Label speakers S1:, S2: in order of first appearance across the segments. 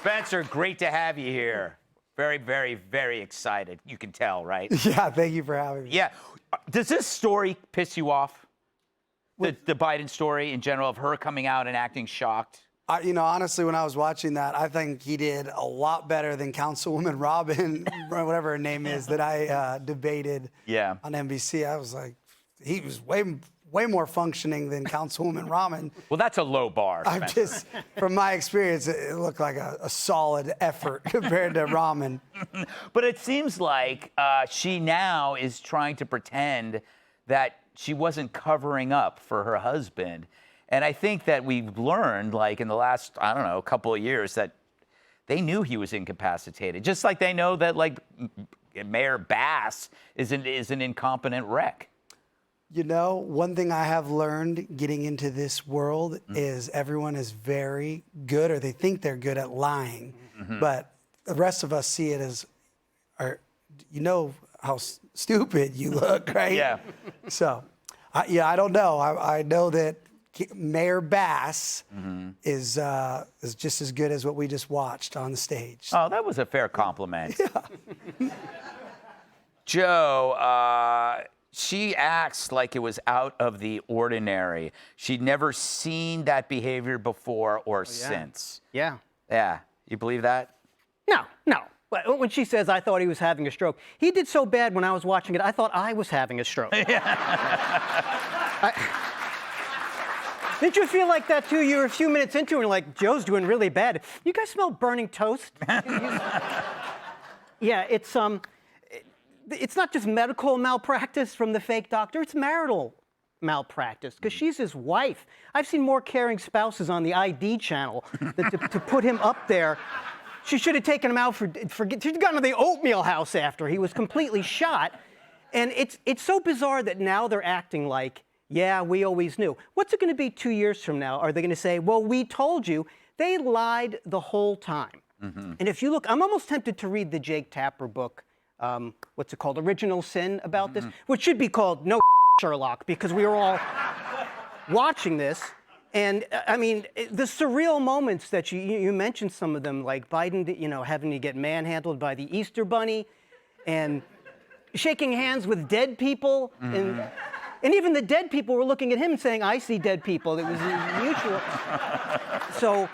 S1: Spencer, great to have you here. Very, very, very excited. You can tell, right?
S2: Yeah, thank you for having me.
S1: Yeah. Does this story piss you off? The Biden story in general of her coming out and acting shocked?
S2: Honestly, when I was watching that, I think he did a lot better than Councilwoman Robin, whatever her name is, that I debated on NBC. I was like, he was way more functioning than Councilwoman Robin.
S1: Well, that's a low bar, Spencer.
S2: From my experience, it looked like a solid effort compared to Rahman.
S1: But it seems like she now is trying to pretend that she wasn't covering up for her husband. And I think that we've learned, like in the last, I don't know, couple of years, that they knew he was incapacitated. Just like they know that, like, Mayor Bass is an incompetent wreck.
S2: One thing I have learned getting into this world is everyone is very good, or they think they're good at lying. But the rest of us see it as, how stupid you look, right?
S1: Yeah.
S2: So, I don't know. I know that Mayor Bass is just as good as what we just watched on the stage.
S1: Oh, that was a fair compliment.
S2: Yeah.
S1: Joe, she acts like it was out of the ordinary. She'd never seen that behavior before or since.
S3: Yeah.
S1: Yeah. You believe that?
S3: No. When she says, I thought he was having a stroke, he did so bad when I was watching it, I thought I was having a stroke. Didn't you feel like that too? You were a few minutes into it and like, Joe's doing really bad. You guys smell burning toast? Yeah, it's not just medical malpractice from the fake doctor, it's marital malpractice, because she's his wife. I've seen more caring spouses on the ID channel to put him up there. She should have taken him out she'd gone to the oatmeal house after. He was completely shot. And it's so bizarre that now they're acting like, yeah, we always knew. What's it going to be 2 years from now? Are they going to say, well, we told you? They lied the whole time. And if you look, I'm almost tempted to read the Jake Tapper book, what's it called, Original Sin, about this, which should be called No Sherlock, because we were all watching this. And I mean, the surreal moments that you mentioned, some of them, like Biden, having to get manhandled by the Easter Bunny, and shaking hands with dead people, and even the dead people were looking at him and saying, I see dead people. It was mutual. So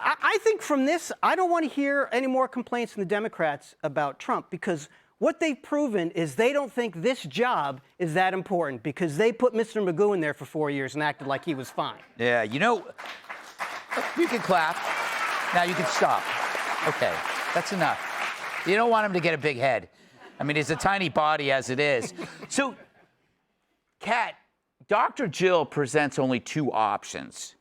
S3: I think from this, I don't want to hear any more complaints from the Democrats about Trump, because what they've proven is they don't think this job is that important, because they put Mr. Magoo in there for 4 years and acted like he was fine.
S1: Yeah, you can clap. Now you can stop. Okay, that's enough. You don't want him to get a big head. I mean, he's a tiny body as it is. So, Kat, Dr. Jill presents only two options.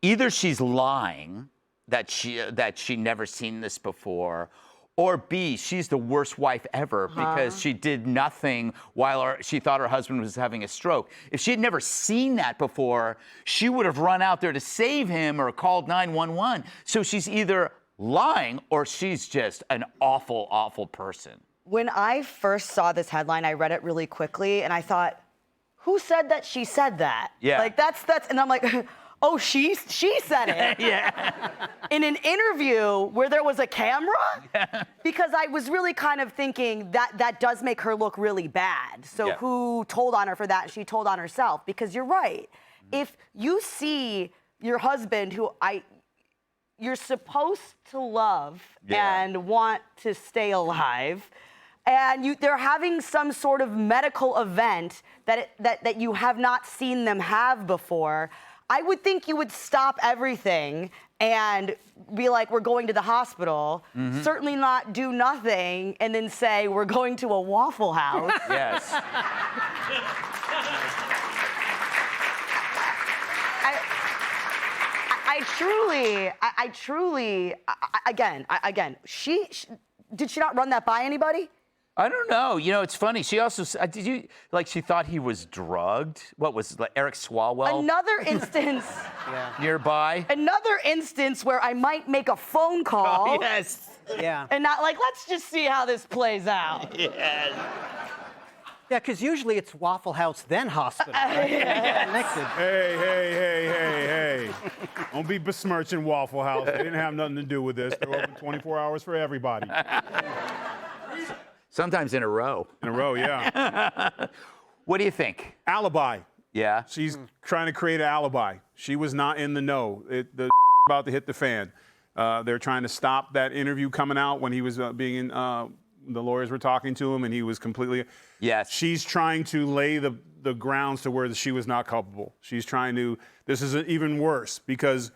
S1: Either she's lying, that she never seen this before, or B, she's the worst wife ever because she did nothing while she thought her husband was having a stroke. If she had never seen that before, she would have run out there to save him or called 911. So she's either lying or she's just an awful, awful person.
S4: When I first saw this headline, I read it really quickly and I thought, who said that she said that?
S1: Yeah.
S4: Like that's, and I'm like, oh, she said it.
S1: Yeah.
S4: In an interview where there was a camera? Yeah. Because I was really kind of thinking that does make her look really bad. So who told on her for that? She told on herself, because you're right. If you see your husband who you're supposed to love and want to stay alive, and they're having some sort of medical event that you have not seen them have before, I would think you would stop everything and be like, we're going to the hospital, certainly not do nothing, and then say, we're going to a Waffle House.
S1: Yes.
S4: I truly, again, did she not run that by anybody?
S1: I don't know. It's funny. She also she thought he was drugged? What was Eric Swalwell?
S4: Another instance.
S1: Nearby.
S4: Another instance where I might make a phone call.
S1: Oh, yes.
S3: Yeah.
S4: And not like, let's just see how this plays out.
S1: Yes.
S3: Yeah, because usually it's Waffle House, then hospital. Right? Connected.
S5: Hey. Don't be besmirching Waffle House. They didn't have nothing to do with this. They're open 24 hours for everybody.
S1: Sometimes in a row.
S5: In a row, yeah.
S1: What do you think?
S5: Alibi.
S1: Yeah.
S5: She's trying to create an alibi. She was not in the know. The about to hit the fan. They're trying to stop that interview coming out when he was being the lawyers were talking to him, and he was completely.
S1: Yes.
S5: She's trying to lay the grounds to where she was not culpable. She's trying to. This is even worse because,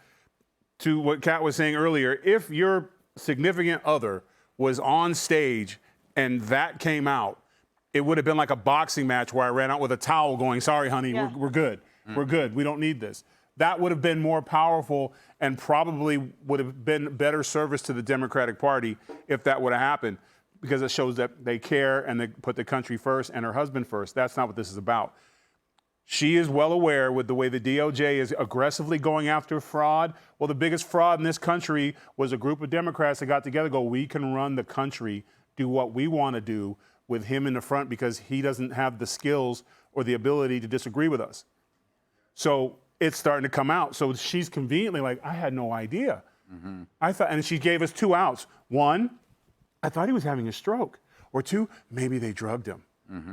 S5: to what Kat was saying earlier, if your significant other was on stage and that came out, it would have been like a boxing match where I ran out with a towel going, "Sorry, honey, we're good. We're good. We don't need this." That would have been more powerful and probably would have been better service to the Democratic Party if that would have happened, because it shows that they care and they put the country first and her husband first. That's not what this is about. She is well aware with the way the DOJ is aggressively going after fraud. Well, the biggest fraud in this country was a group of Democrats that got together, we can run the country, do what we want to do with him in the front because he doesn't have the skills or the ability to disagree with us. So it's starting to come out. So she's conveniently like, I had no idea. I thought, and she gave us 2 outs. 1, I thought he was having a stroke. Or 2, maybe they drugged him.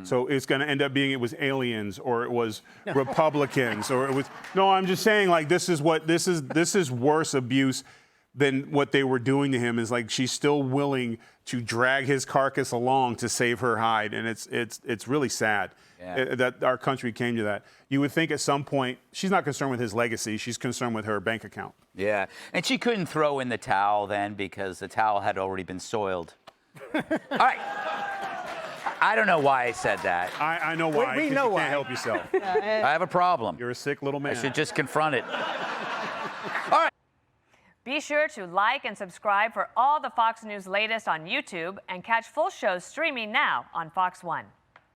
S5: So it's going to end up being it was aliens or it was Republicans or it was. No, I'm just saying like this is worse abuse than what they were doing to him. Is like she's still willing to drag his carcass along to save her hide, and it's really sad that our country came to that. You would think at some point she's not concerned with his legacy; she's concerned with her bank account. Yeah,
S1: and she couldn't throw in the towel then because the towel had already been soiled. All right. I don't know why I said that.
S5: I know why.
S3: We know
S5: you
S3: why.
S5: can't help yourself.
S1: I have a problem.
S5: You're a sick little man.
S1: I should just confront it. All right.
S6: Be sure to like and subscribe for all the Fox News latest on YouTube and catch full shows streaming now on Fox One.